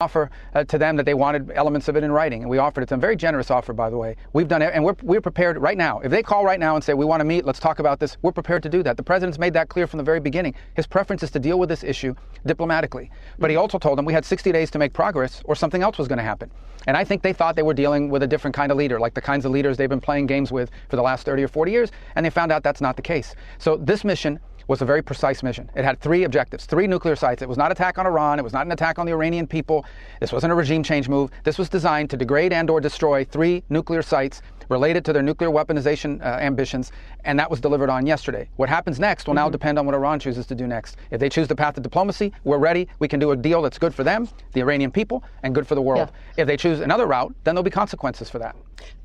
offer to them that they wanted elements of it in writing, and we offered it to them. Very generous offer, by the way. We've done it, and we're prepared right now. If they call right now and say, we want to meet, let's talk about this, we're prepared to do that. The president's made that clear from the very beginning. His preference is to deal with this issue diplomatically. But he also told them we had 60 days to make progress or something else was going to happen. And I think they thought they were dealing with a different kind of leader, like the kinds of leaders they've been playing games with for the last 30 or 40 years, and they found out that's not the case. So this mission was a very precise mission. It had 3 objectives, 3 nuclear sites. It was not an attack on Iran. It was not an attack on the Iranian people. This wasn't a regime change move. This was designed to degrade and or destroy 3 nuclear sites related to their nuclear weaponization ambitions, and that was delivered on yesterday. What happens next will now depend on what Iran chooses to do next. If they choose the path of diplomacy, we're ready. We can do a deal that's good for them, the Iranian people, and good for the world. Yeah. If they choose another route, then there'll be consequences for that.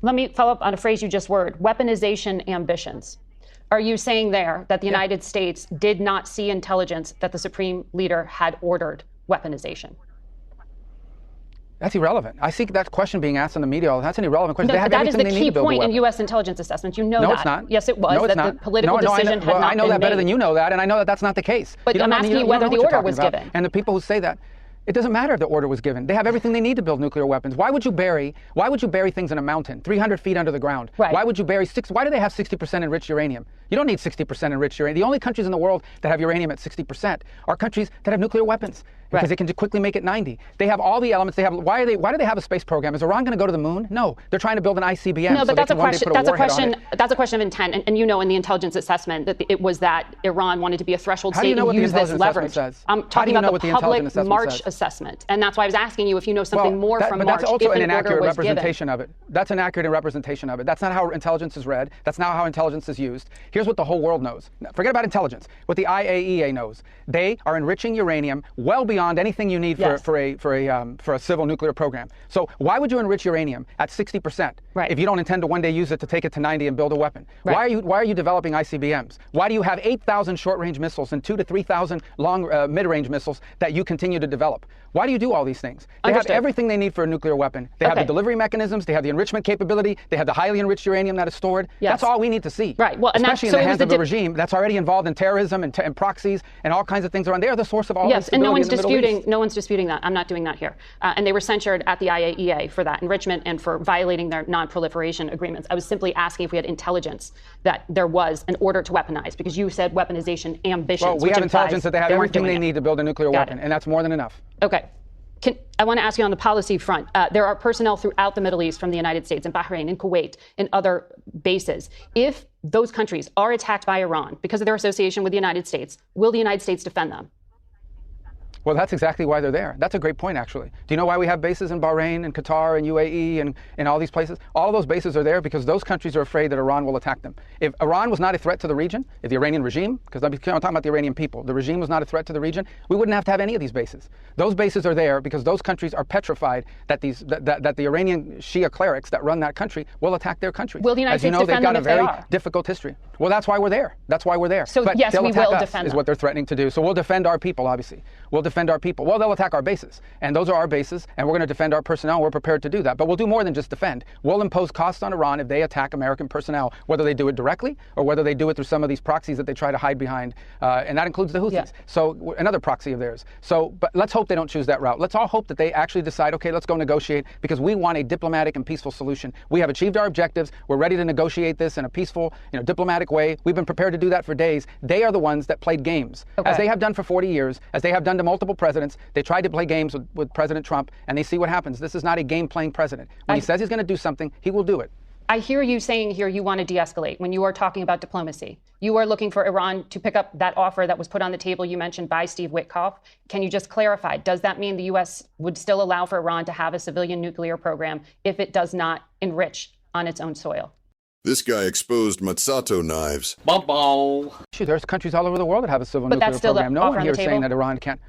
Let me follow up on a phrase you just word, weaponization ambitions. Are you saying there that the United States did not see intelligence that the Supreme Leader had ordered weaponization? That's irrelevant. I see that question being asked in the media. That's an irrelevant question. No, that is the key point in U.S. intelligence assessments. You know that. No, it's not. Yes, it was. No, it's that not. The political decision had not been made. I know that better than you know that, and I know that that's not the case. But I'm asking you whether the order was given. And the people who say that, it doesn't matter if the order was given. They have everything they need to build nuclear weapons. Why would you bury things in a mountain, 300 feet under the ground? Right. Why would you bury why do they have 60% enriched uranium? You don't need 60% enriched uranium. The only countries in the world that have uranium at 60% are countries that have nuclear weapons, because they can quickly make it 90. They have all the elements. They have. Why do they have a space program? Is Iran going to go to the moon? No, they're trying to build an ICBM. No, but that's a question. That's a question of intent, and you know, in the intelligence assessment that it was that Iran wanted to be a threshold state and use this leverage. I'm talking about the public March assessment, and that's why I was asking you if you know something more from March. But that's also an inaccurate representation of it. That's an inaccurate representation of it. That's not how intelligence is read. That's not how intelligence is used. Here's what the whole world knows. Forget about intelligence. What the IAEA knows. They are enriching uranium well beyond anything you need for a civil nuclear program. So why would you enrich uranium at 60% if you don't intend to one day use it to take it to 90 and build a weapon? Right. Why are you developing ICBMs? Why do you have 8,000 short-range missiles and 2,000 to 3,000 long mid-range missiles that you continue to develop? Why do you do all these things? They have everything they need for a nuclear weapon. They have the delivery mechanisms. They have the enrichment capability. They have the highly enriched uranium that is stored. Yes. That's all we need to see. Right. Well, especially in the hands of a regime that's already involved in terrorism and proxies and all kinds of things around. They are the source of all this. And no one's disputing that. I'm not doing that here. And they were censured at the IAEA for that enrichment and for violating their non-proliferation agreements. I was simply asking if we had intelligence that there was an order to weaponize, because you said weaponization ambitions. Well, we have intelligence that they have everything they need to build a nuclear weapon, and that's more than enough. Okay. I want to ask you on the policy front. There are personnel throughout the Middle East from the United States, in Bahrain, in Kuwait, in other bases. If those countries are attacked by Iran because of their association with the United States, will the United States defend them? Well, that's exactly why they're there. That's a great point, actually. Do you know why we have bases in Bahrain and Qatar and UAE and all these places? All of those bases are there because those countries are afraid that Iran will attack them. If Iran was not a threat to the region, if the Iranian regime, because I'm talking about the Iranian people, the regime was not a threat to the region, we wouldn't have to have any of these bases. Those bases are there because those countries are petrified that the Iranian Shia clerics that run that country will attack their country. Will the United States defend them if they are? As you know, they've got a very difficult history. Well, that's why we're there. That's why we're there. So but yes, we will defend them. Is them. what they're threatening to do. So we'll defend our people, obviously. We'll defend our people. Well, they'll attack our bases. And those are our bases, and we're going to defend our personnel, and we're prepared to do that. But we'll do more than just defend. We'll impose costs on Iran if they attack American personnel, whether they do it directly or whether they do it through some of these proxies that they try to hide behind. And that includes the Houthis. Yeah. So another proxy of theirs. So, but let's hope they don't choose that route. Let's all hope that they actually decide, okay, let's go negotiate, because we want a diplomatic and peaceful solution. We have achieved our objectives. We're ready to negotiate this in a peaceful, diplomatic way. We've been prepared to do that for days. They are the ones that played games, as they have done for 40 years, as they have done to multiple presidents. They tried to play games with President Trump, and they see what happens. This is not a game-playing president. When he says he's going to do something, he will do it. I hear you saying here you want to de-escalate when you are talking about diplomacy. You are looking for Iran to pick up that offer that was put on the table you mentioned by Steve Witkoff. Can you just clarify, does that mean the U.S. would still allow for Iran to have a civilian nuclear program if it does not enrich on its own soil? This guy exposed Mazzato knives. Shoot, there's countries all over the world that have a civil nuclear program. No one here is saying that Iran can't.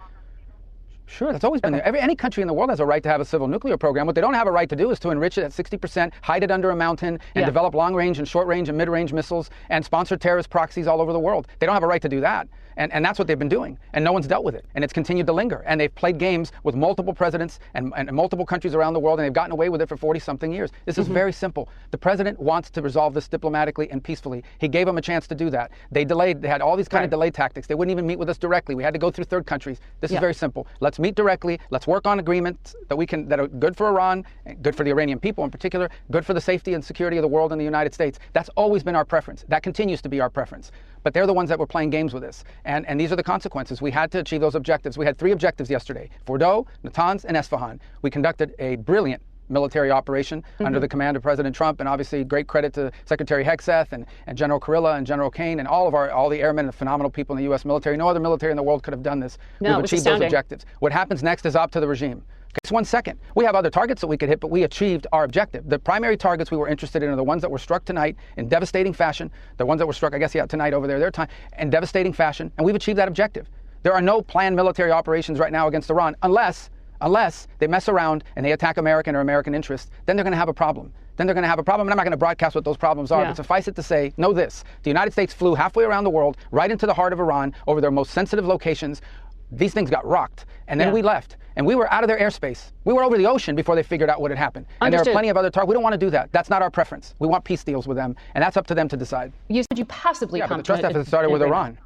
Sure, that's always been there. Any country in the world has a right to have a civil nuclear program. What they don't have a right to do is to enrich it at 60%, hide it under a mountain, and develop long-range and short-range and mid-range missiles and sponsor terrorist proxies all over the world. They don't have a right to do that. And that's what they've been doing. And no one's dealt with it. And it's continued to linger. And they've played games with multiple presidents and multiple countries around the world, and they've gotten away with it for 40-something years. This is very simple. The president wants to resolve this diplomatically and peacefully. He gave them a chance to do that. They delayed. They had all these kind of delay tactics. They wouldn't even meet with us directly. We had to go through third countries. This is very simple. Let's meet directly. Let's work on agreements that are good for Iran, good for the Iranian people in particular, good for the safety and security of the world and the United States. That's always been our preference. That continues to be our preference. But they're the ones that were playing games with us. And these are the consequences. We had to achieve those objectives. We had 3 objectives yesterday: Fordow, Natanz, and Esfahan. We conducted a brilliant military operation under the command of President Trump, and obviously great credit to Secretary Hegseth and General Kurilla and General Kane and all the airmen and phenomenal people in the U.S. military. No other military in the world could have done this. No, We've achieved those objectives. What happens next is up to the regime. Just 1 second. We have other targets that we could hit, but we achieved our objective. The primary targets we were interested in are the ones that were struck tonight in devastating fashion. The ones that were struck, I guess, tonight over their time, in devastating fashion, and we've achieved that objective. There are no planned military operations right now against Iran unless they mess around and they attack American or American interests. Then they're going to have a problem. And I'm not going to broadcast what those problems are, but suffice it to say, know this: the United States flew halfway around the world, right into the heart of Iran, over their most sensitive locations. These things got rocked, and then we left, and we were out of their airspace. We were over the ocean before they figured out what had happened. And there are plenty of other targets. We don't want to do that. That's not our preference. We want peace deals with them, and that's up to them to decide. You said you possibly but the trust deficit started with Iran.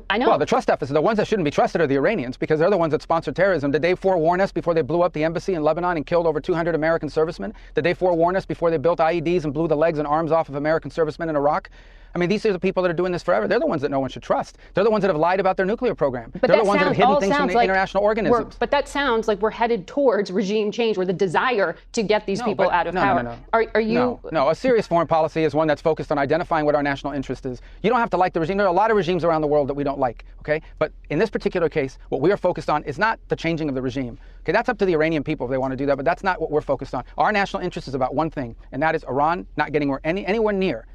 I know. Well, the trust deficit, the ones that shouldn't be trusted are the Iranians, because they're the ones that sponsor terrorism. Did they forewarn us before they blew up the embassy in Lebanon and killed over 200 American servicemen? Did they forewarn us before they built IEDs and blew the legs and arms off of American servicemen in Iraq? I mean, these are the people that are doing this forever. They're the ones that no one should trust. They're the ones that have lied about their nuclear program. They're the ones that have hidden things from the international organisms. But that sounds like we're headed towards regime change, where the desire to get these people out of power. No. Are you? No. A serious foreign policy is one that's focused on identifying what our national interest is. You don't have to like the regime. There are a lot of regimes around the world that we don't like, okay? But in this particular case, what we are focused on is not the changing of the regime. Okay, that's up to the Iranian people if they want to do that, but that's not what we're focused on. Our national interest is about one thing, and that is Iran not getting anywhere near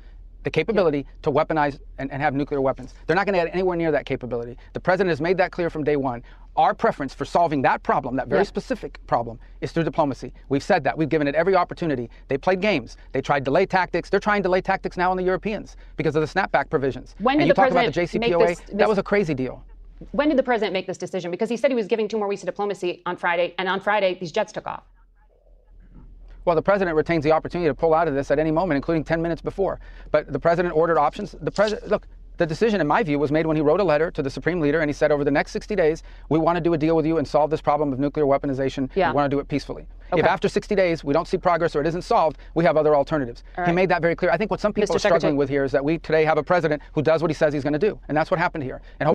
the capability to weaponize and have nuclear weapons. They're not going to get anywhere near that capability. The president has made that clear from day one. Our preference for solving that problem, that very specific problem, is through diplomacy. We've said that. We've given it every opportunity. They played games. They tried delay tactics. They're trying delay tactics now on the Europeans because of the snapback provisions. When did and you the talk about president the JCPOA, that was a crazy deal. When did the president make this decision? Because he said he was giving 2 more weeks of diplomacy on Friday, and on Friday, these jets took off. Well, the president retains the opportunity to pull out of this at any moment, including 10 minutes before. But the president ordered options. Look, the decision, in my view, was made when he wrote a letter to the supreme leader, and he said, over the next 60 days, we want to do a deal with you and solve this problem of nuclear weaponization. We want to do it peacefully. Okay. If after 60 days we don't see progress or it isn't solved, we have other alternatives. Right. He made that very clear. I think what some people are struggling with here is that we today have a president who does what he says he's going to do, and that's what happened here. And